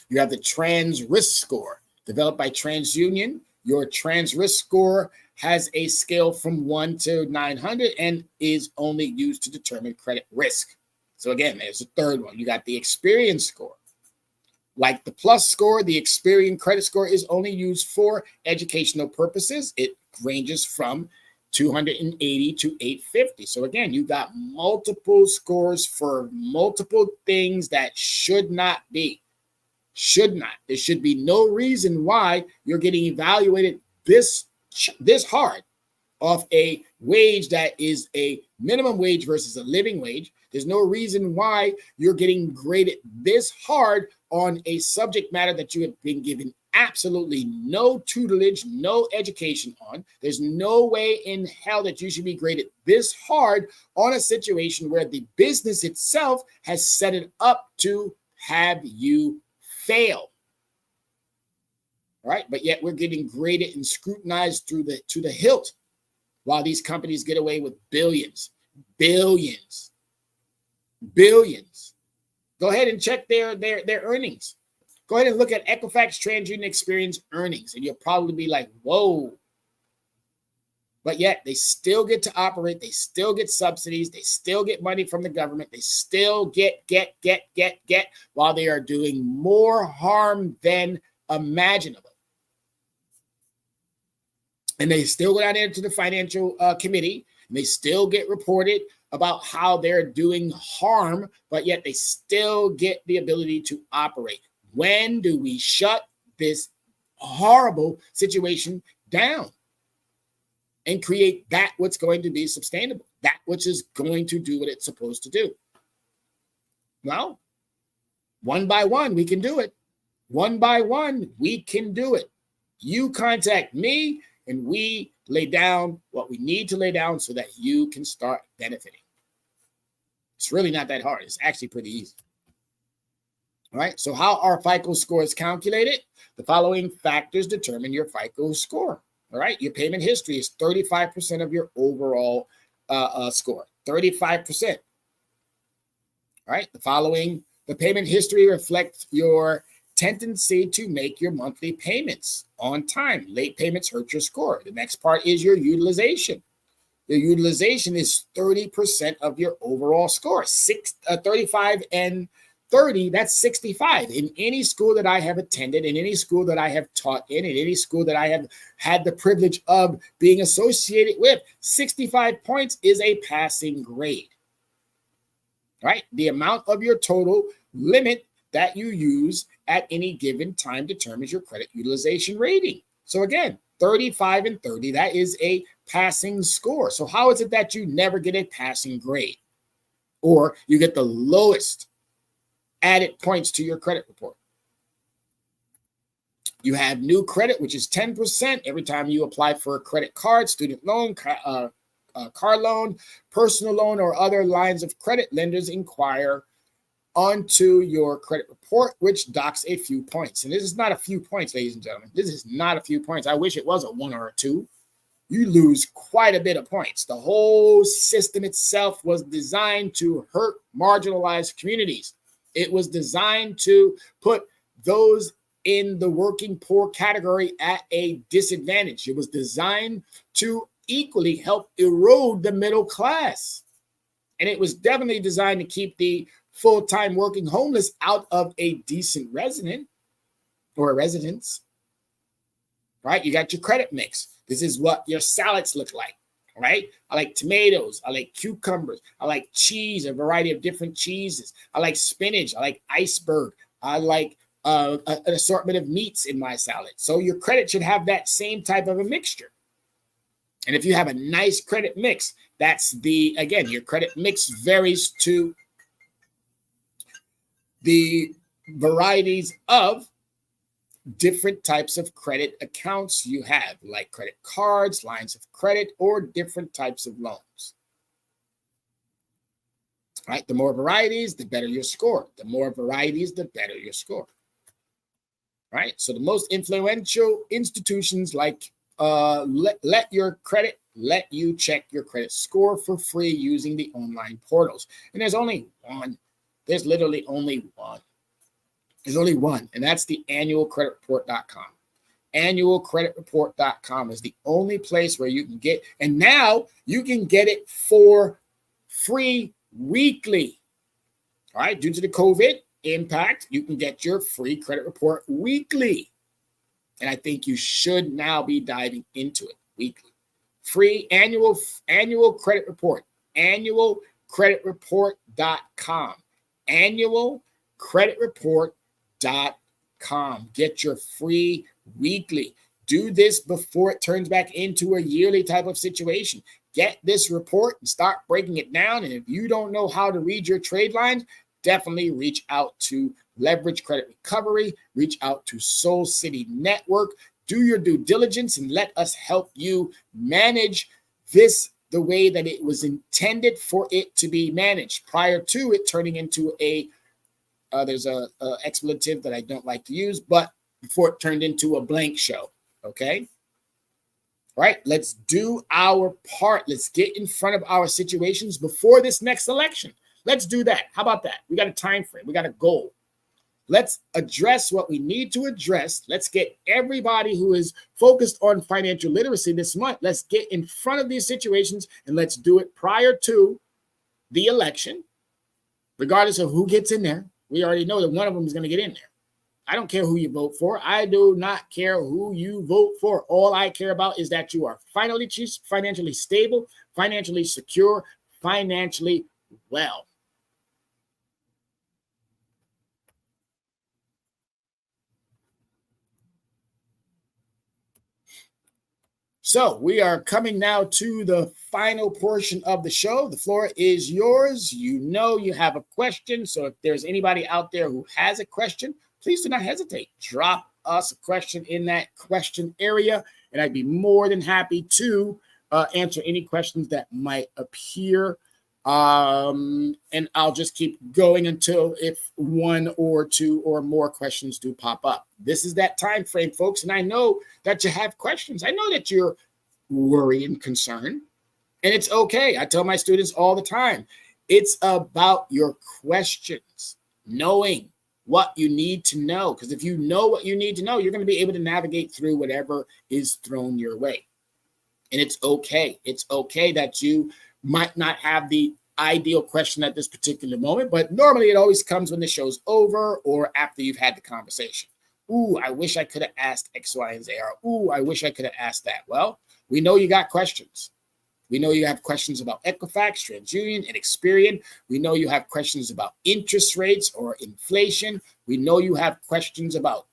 You have the trans risk score developed by TransUnion. Your trans risk score has a scale from 1 to 900 and is only used to determine credit risk. So again, there's a third one. You got the Experian score. Like the plus score, the Experian credit score is only used for educational purposes. It ranges from 280 to 850. So again, you got multiple scores for multiple things that should not be. Should not. There should be no reason why you're getting evaluated this hard off a wage that is a minimum wage versus a living wage. There's no reason why you're getting graded this hard on a subject matter that you have been given absolutely no tutelage, no education on. There's no way in hell that you should be graded this hard on a situation where the business itself has set it up to have you fail. All right, but yet we're getting graded and scrutinized to the hilt while these companies get away with billions. Go ahead and check their earnings. Go ahead and look at Equifax, TransUnion, Experian's earnings, and you'll probably be like, whoa. But yet they still get to operate. They still get subsidies. They still get money from the government. They still get while they are doing more harm than imaginable. And they still go down there to the financial committee, and they still get reported about how they're doing harm, but yet they still get the ability to operate. When do we shut this horrible situation down and create that what's going to be sustainable, that which is going to do what it's supposed to do? Well, one by one, we can do it. One by one, we can do it. You contact me, and we lay down what we need to lay down so that you can start benefiting. It's really not that hard. It's actually pretty easy. All right. So how are FICO scores calculated? The following factors determine your FICO score. All right. Your payment history is 35% of your overall score. 35%. All right. The payment history reflects your tendency to make your monthly payments on time. Late payments hurt your score. The next part is your utilization. Your utilization is 30% of your overall score. 35 and 30, that's 65. In any school that I have attended, in any school that I have taught in any school that I have had the privilege of being associated with, 65 points is a passing grade. Right? The amount of your total limit that you use at any given time determines your credit utilization rating. So again, 35 and 30, that is a passing score. So how is it that you never get a passing grade? Or you get the lowest added points to your credit report? You have new credit, which is 10% every time you apply for a credit card, student loan, car loan, personal loan, or other lines of credit. Lenders inquire onto your credit report, which docks a few points. And this is not a few points, ladies and gentlemen. This is not a few points. I wish it was a 1 or a 2. You lose quite a bit of points. The whole system itself was designed to hurt marginalized communities. It was designed to put those in the working poor category at a disadvantage. It was designed to equally help erode the middle class. And it was definitely designed to keep the full-time working homeless out of a decent resident or a residence, right? You got your credit mix. This is what your salads look like, right? I like tomatoes. I like cucumbers. I like cheese, a variety of different cheeses. I like spinach. I like iceberg. I like an assortment of meats in my salad. So your credit should have that same type of a mixture. And if you have a nice credit mix, that's again, your credit mix varies to the varieties of different types of credit accounts you have, like credit cards, lines of credit, or different types of loans. Right? The more varieties, the better your score. The more varieties, the better your score. Right? So the most influential institutions like let you check your credit score for free using the online portals. And there's only one. There's literally only one. There's only one, and that's the annualcreditreport.com. Annualcreditreport.com is the only place where you can get, and now you can get it for free weekly. All right, due to the COVID impact, you can get your free credit report weekly. And I think you should now be diving into it weekly. Free annual credit report, annualcreditreport.com. Annualcreditreport.com. Get your free weekly. Do this before it turns back into a yearly type of situation. Get this report and start breaking it down. And if you don't know how to read your trade lines, definitely reach out to Leverage Credit Recovery, reach out to Soul City Network, do your due diligence, and let us help you manage this the way that it was intended for it to be managed prior to it turning into there's a expletive that I don't like to use, but before it turned into a blank show, okay? All right, let's do our part. Let's get in front of our situations before this next election. Let's do that. How about that? We got a time frame. We got a goal. Let's address what we need to address. Let's get everybody who is focused on financial literacy this month. Let's get in front of these situations and let's do it prior to the election, regardless of who gets in there. We already know that one of them is going to get in there. I don't care who you vote for. I do not care who you vote for. All I care about is that you are financially stable, financially secure, financially well. So we are coming now to the final portion of the show. The floor is yours. You know you have a question. So if there's anybody out there who has a question, please do not hesitate. Drop us a question in that question area, and I'd be more than happy to answer any questions that might appear. And I'll just keep going until if one or two or more questions do pop up. This is that time frame, folks, and I know that you have questions. I know that you're worried and concerned, and it's okay. I tell my students all the time, it's about your questions, knowing what you need to know, because if you know what you need to know, you're going to be able to navigate through whatever is thrown your way. And it's okay. It's okay that you might not have the ideal question at this particular moment, but normally it always comes when the show's over or after you've had the conversation. Ooh, I wish I could have asked X, Y, and Z. Or, ooh, I wish I could have asked that. Well, we know you got questions. We know you have questions about Equifax, TransUnion, and Experian. We know you have questions about interest rates or inflation. We know you have questions about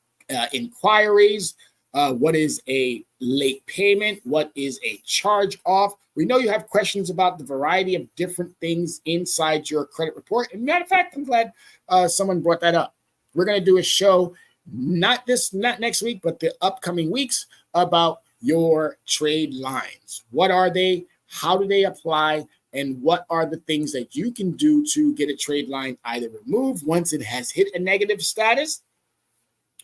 inquiries. What is a late payment? What is a charge off? We know you have questions about the variety of different things inside your credit report. And matter of fact, I'm glad someone brought that up. We're going to do a show, not next week, but the upcoming weeks, about your trade lines. What are they? How do they apply? and what are the things that you can do to get a trade line either removed once it has hit a negative status,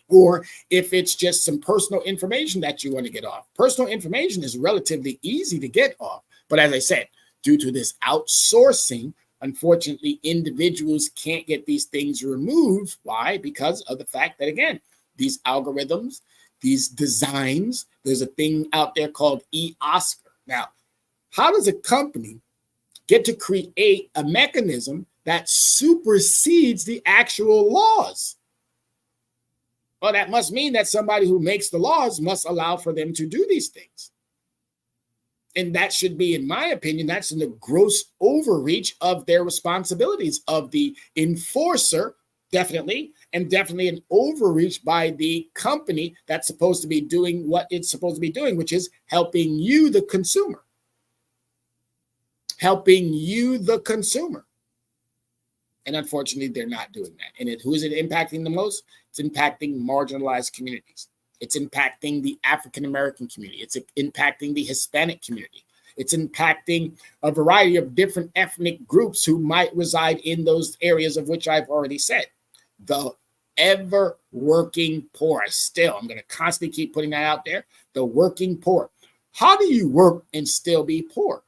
or if it's just some personal information that you want to get off. Personal information is relatively easy to get off. But as I said, due to this outsourcing, unfortunately, individuals can't get these things removed. Why? Because of the fact that, again, these algorithms, these designs, there's a thing out there called e-Oscar. Now, how does a company get to create a mechanism that supersedes the actual laws? Well, that must mean that somebody who makes the laws must allow for them to do these things. And that should be, in my opinion, that's in the gross overreach of their responsibilities of the enforcer, definitely, and definitely an overreach by the company that's supposed to be doing what it's supposed to be doing, which is helping you, the consumer. Helping you, the consumer. And unfortunately, they're not doing that. And who is it impacting the most? It's impacting marginalized communities. It's impacting the African-American community. It's impacting the Hispanic community. It's impacting a variety of different ethnic groups who might reside in those areas of which I've already said. The ever working poor. I'm going to constantly keep putting that out there. The working poor. How do you work and still be poor?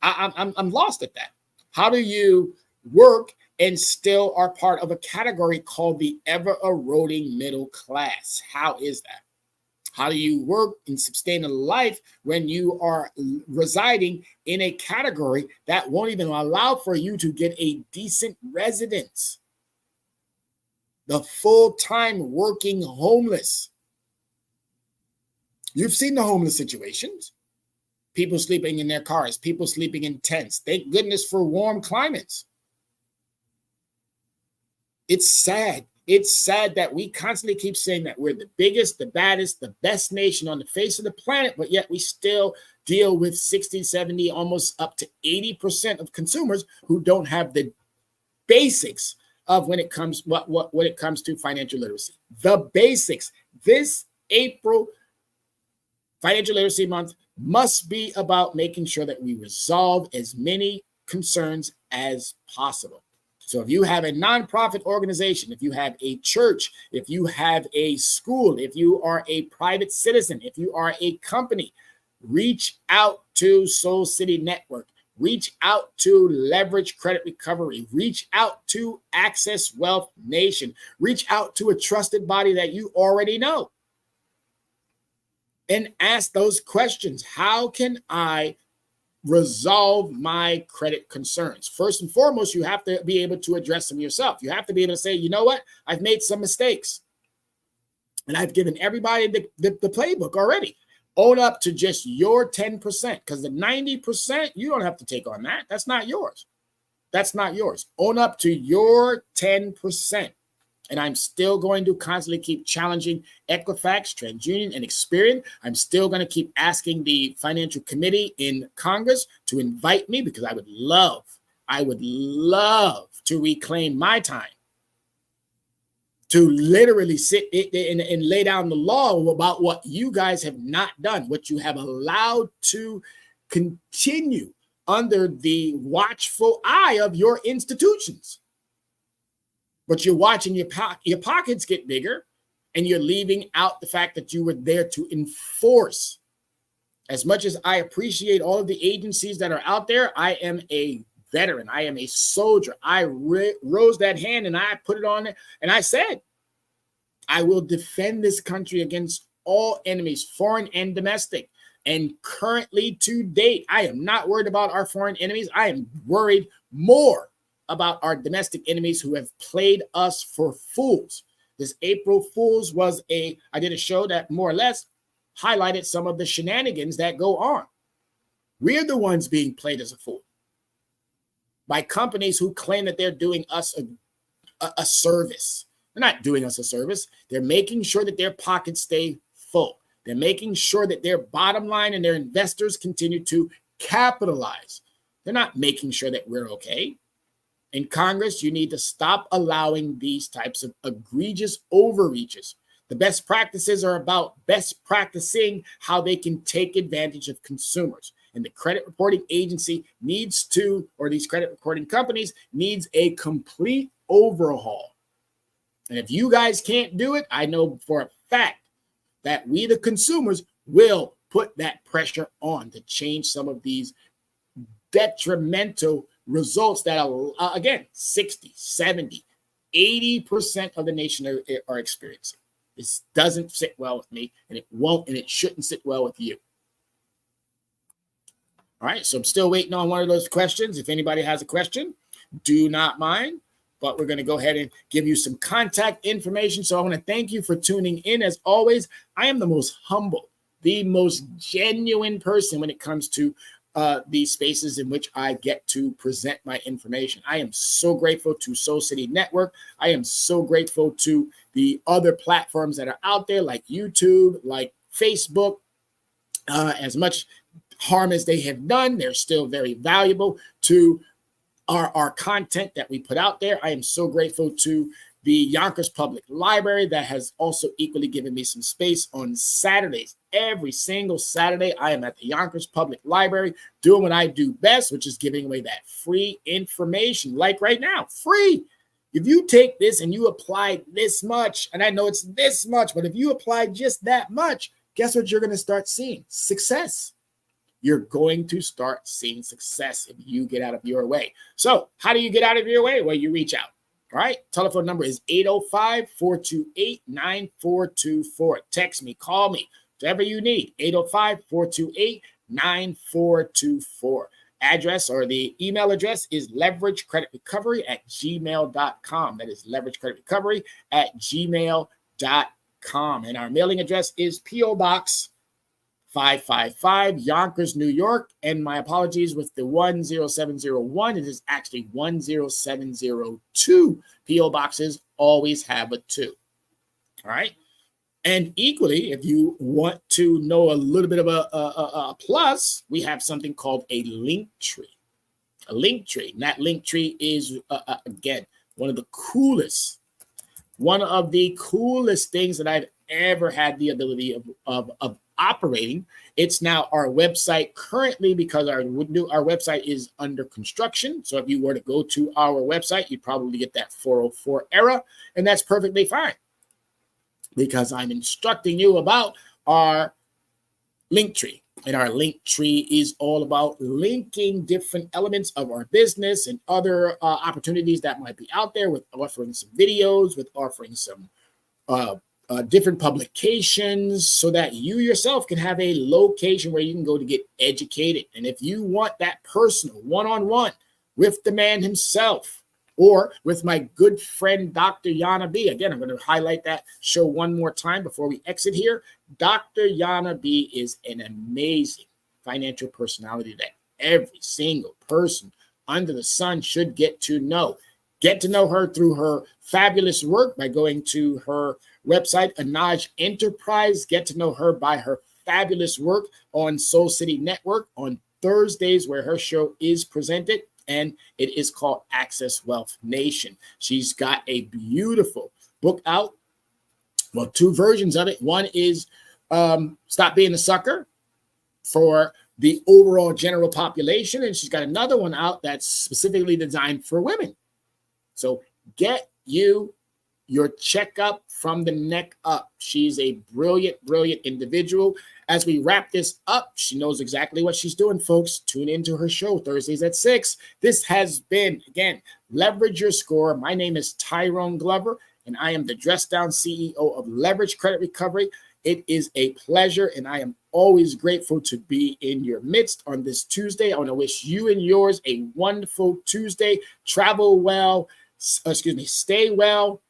I'm lost at that. How do you work and still are part of a category called the ever-eroding middle class? How is that? How do you work and sustain a life when you are residing in a category that won't even allow for you to get a decent residence? The full-time working homeless. You've seen the homeless situations. People sleeping in their cars, people sleeping in tents. Thank goodness for warm climates. It's sad. It's sad that we constantly keep saying that we're the biggest, the baddest, the best nation on the face of the planet, but yet we still deal with 60, 70, almost up to 80% of consumers who don't have the basics of when it comes to financial literacy. The basics. This April Financial Literacy Month must be about making sure that we resolve as many concerns as possible. So if you have a nonprofit organization, if you have a church, if you have a school, if you are a private citizen, if you are a company, reach out to Soul City Network, reach out to Leverage Credit Recovery, reach out to Access Wealth Nation, reach out to a trusted body that you already know and ask those questions. How can I resolve my credit concerns? First and foremost, you have to be able to address them yourself. You have to be able to say, you know what? I've made some mistakes. And I've given everybody the playbook already. Own up to just your 10%, because the 90%, you don't have to take on that. That's not yours. That's not yours. Own up to your 10%. And I'm still going to constantly keep challenging Equifax, TransUnion, and Experian. I'm still going to keep asking the Financial Committee in Congress to invite me, because I would love to reclaim my time to literally sit and lay down the law about what you guys have not done, what you have allowed to continue under the watchful eye of your institutions. But you're watching your pockets get bigger, and you're leaving out the fact that you were there to enforce. As much as I appreciate all of the agencies that are out there, I am a veteran. I am a soldier. I rose that hand and I put it on it. And I said, I will defend this country against all enemies, foreign and domestic. And currently, to date, I am not worried about our foreign enemies. I am worried more about our domestic enemies who have played us for fools. This April Fool's I did a show that more or less highlighted some of the shenanigans that go on. We're the ones being played as a fool by companies who claim that they're doing us a service. They're not doing us a service. They're making sure that their pockets stay full. They're making sure that their bottom line and their investors continue to capitalize. They're not making sure that we're okay. In Congress, you need to stop allowing these types of egregious overreaches. The best practices are about best practicing how they can take advantage of consumers. And the credit reporting agency needs to, or these credit reporting companies needs a complete overhaul. And if you guys can't do it, I know for a fact that we, the consumers, will put that pressure on to change some of these detrimental results that are, again, 60, 70, 80% of the nation are experiencing. This doesn't sit well with me, and it won't, and it shouldn't sit well with you. All right, so I'm still waiting on one of those questions. If anybody has a question, do not mind, but we're going to go ahead and give you some contact information. So I want to thank you for tuning in. As always, I am the most humble, the most genuine person when it comes to these spaces in which I get to present my information. I am so grateful to Soul City Network. I am so grateful to the other platforms that are out there like YouTube, like Facebook. As much harm as they have done, they're still very valuable to our content that we put out there. I am so grateful to the Yonkers Public Library that has also equally given me some space on Saturdays. Every single Saturday, I am at the Yonkers Public Library doing what I do best, which is giving away that free information. Like right now, free. If you take this and you apply this much, and I know it's this much, but if you apply just that much, guess what you're going to start seeing? Success. You're going to start seeing success if you get out of your way. So how do you get out of your way? Well, you reach out. All right. Telephone number is 805-428-9424. Text me, call me, whatever you need. 805-428-9424. Address or the email address is leveragecreditrecovery@gmail.com. That is leveragecreditrecovery@gmail.com. And our mailing address is P.O. Box 555, Yonkers, New York. And my apologies with the 10701. It is actually 10702. P.O. boxes always have a 2. All right. And equally, if you want to know a little bit of a plus, we have something called a link tree. A link tree. And that link tree is, again, one of the coolest things that I've ever had the ability of operating. It's now our website currently, because our website is under construction. So if you were to go to our website, you'd probably get that 404 error, and that's perfectly fine, because I'm instructing you about our link tree. And our link tree is all about linking different elements of our business and other opportunities that might be out there, with offering some videos, with offering some different publications, so that you yourself can have a location where you can go to get educated. And if you want that personal one-on-one with the man himself, or with my good friend, Dr. Yana B. Again, I'm going to highlight that show one more time before we exit here. Dr. Yana B. is an amazing financial personality that every single person under the sun should get to know. Get to know her through her fabulous work by going to her website, Anaj Enterprise. Get to know her by her fabulous work on Soul City Network on Thursdays, where her show is presented, and it is called Access Wealth Nation. She's got a beautiful book out. Well, 2 versions of it. One is Stop Being a Sucker for the overall general population, and she's got another one out that's specifically designed for women. So get you your checkup from the neck up. She's a brilliant individual. As we wrap this up, she knows exactly what she's doing, folks. Tune into her show Thursdays at 6. This has been, again, Leverage Your Score. My name is Tyrone Glover, and I am the Dress Down CEO of Leverage Credit Recovery. It is a pleasure, and I am always grateful to be in your midst on this Tuesday. I want to wish you and yours a wonderful Tuesday. Travel well, stay well,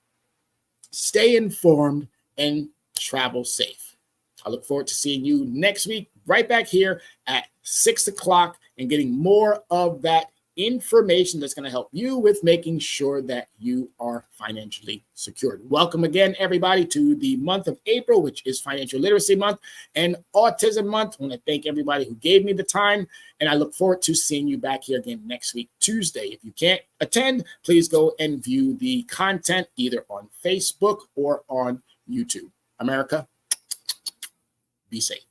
stay informed, and travel safe. I look forward to seeing you next week, right back here at 6 o'clock, and getting more of that information that's going to help you with making sure that you are financially secured. Welcome again, everybody, to the month of April, which is Financial Literacy Month and Autism Month. I want to thank everybody who gave me the time, and I look forward to seeing you back here again next week, Tuesday. If you can't attend, please go and view the content either on Facebook or on YouTube. America, be safe.